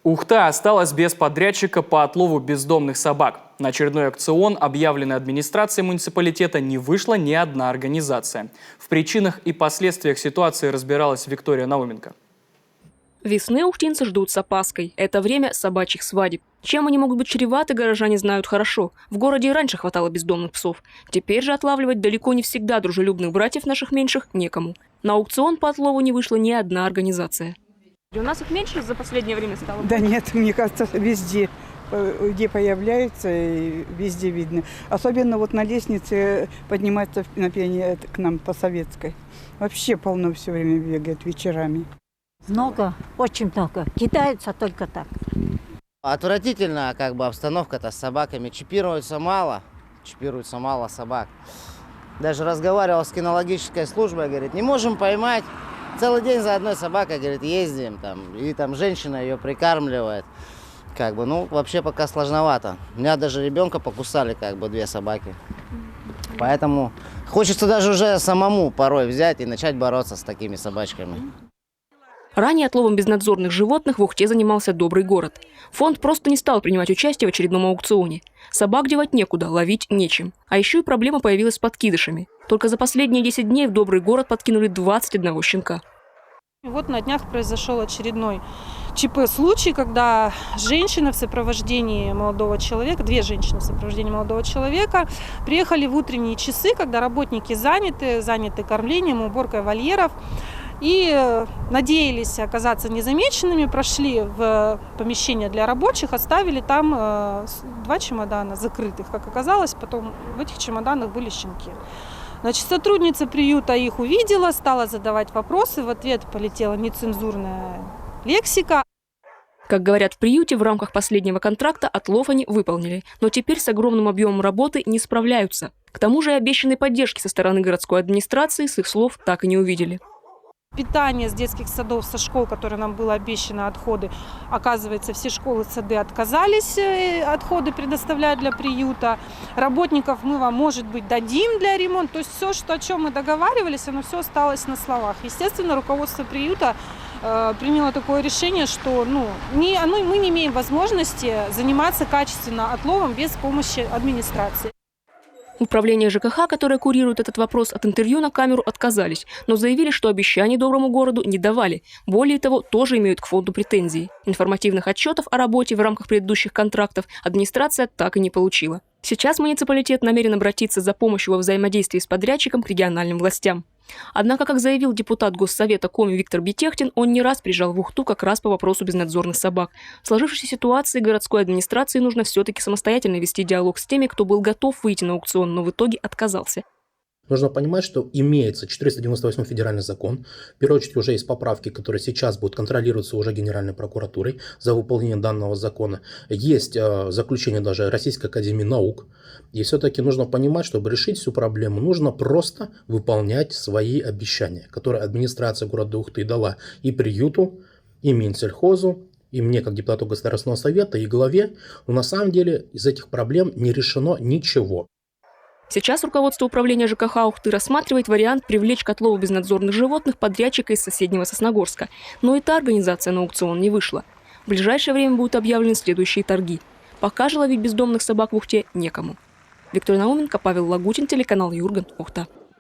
Ухта осталась без подрядчика по отлову бездомных собак. На очередной аукцион, объявленный администрацией муниципалитета, не вышла ни одна организация. В причинах и последствиях ситуации разбиралась Виктория Науменко. Весны ухтинцы ждут с опаской. Это время собачьих свадеб. Чем они могут быть чреваты, горожане знают хорошо. В городе и раньше хватало бездомных псов. Теперь же отлавливать далеко не всегда дружелюбных братьев наших меньших некому. На аукцион по отлову не вышла ни одна организация. У нас их меньше за последнее время стало? Да нет, мне кажется, везде, где появляются, везде видно. Особенно вот на лестнице подниматься на пиане к нам по Советской. Вообще полно все время бегает вечерами. Много, очень много. Кидаются только так. Отвратительная обстановка-то с собаками. Чипируется мало собак. Даже разговаривал с кинологической службой, говорит, не можем поймать. Целый день за одной собакой, говорит, ездим, и женщина ее прикармливает. Вообще пока сложновато. У меня даже ребенка покусали, 2 собаки. Поэтому хочется даже уже самому порой взять и начать бороться с такими собачками. Ранее отловом безнадзорных животных в Ухте занимался Добрый город. Фонд просто не стал принимать участие в очередном аукционе. Собак девать некуда, ловить нечем. А еще и проблема появилась с подкидышами. Только за последние 10 дней в Добрый город подкинули 21 щенка. Вот на днях произошел очередной ЧП-случай, когда женщина в сопровождении молодого человека, 2 женщины в сопровождении молодого человека, приехали в утренние часы, когда работники заняты кормлением, уборкой вольеров. И надеялись оказаться незамеченными, прошли в помещение для рабочих, оставили там 2 чемодана закрытых. Как оказалось, потом в этих чемоданах были щенки. Сотрудница приюта их увидела, стала задавать вопросы, в ответ полетела нецензурная лексика. Как говорят в приюте, в рамках последнего контракта отлов они выполнили, но теперь с огромным объемом работы не справляются. К тому же и обещанной поддержки со стороны городской администрации, с их слов, так и не увидели. Питание с детских садов, со школ, которые нам было обещано, отходы. Оказывается, все школы, сады отказались отходы предоставлять для приюта. Работников мы вам, может быть, дадим для ремонта. То есть все, о чем мы договаривались, оно все осталось на словах. Естественно, руководство приюта приняло такое решение, что мы не имеем возможности заниматься качественно отловом без помощи администрации. Управление ЖКХ, которое курирует этот вопрос, от интервью на камеру отказались, но заявили, что обещаний Доброму городу не давали. Более того, тоже имеют к фонду претензии. Информативных отчетов о работе в рамках предыдущих контрактов администрация так и не получила. Сейчас муниципалитет намерен обратиться за помощью во взаимодействии с подрядчиком к региональным властям. Однако, как заявил депутат Госсовета Коми Виктор Бетехтин, он не раз приезжал в Ухту как раз по вопросу безнадзорных собак. В сложившейся ситуации городской администрации нужно все-таки самостоятельно вести диалог с теми, кто был готов выйти на аукцион, но в итоге отказался. Нужно понимать, что имеется 498 федеральный закон. В первую очередь уже есть поправки, которые сейчас будут контролироваться уже Генеральной прокуратурой за выполнение данного закона. Есть заключение даже Российской академии наук. И все-таки нужно понимать, чтобы решить всю проблему, нужно просто выполнять свои обещания, которые администрация города Ухты дала и приюту, и Минсельхозу, и мне, как депутату Государственного совета, и главе. Но на самом деле из этих проблем не решено ничего. Сейчас руководство управления ЖКХ Ухты рассматривает вариант привлечь к отлову безнадзорных животных подрядчика из соседнего Сосногорска. Но и та организация на аукцион не вышла. В ближайшее время будут объявлены следующие торги. Пока же ловить бездомных собак в Ухте некому. Виктория Науменко, Павел Лагутин, телеканал Юрган, Ухта.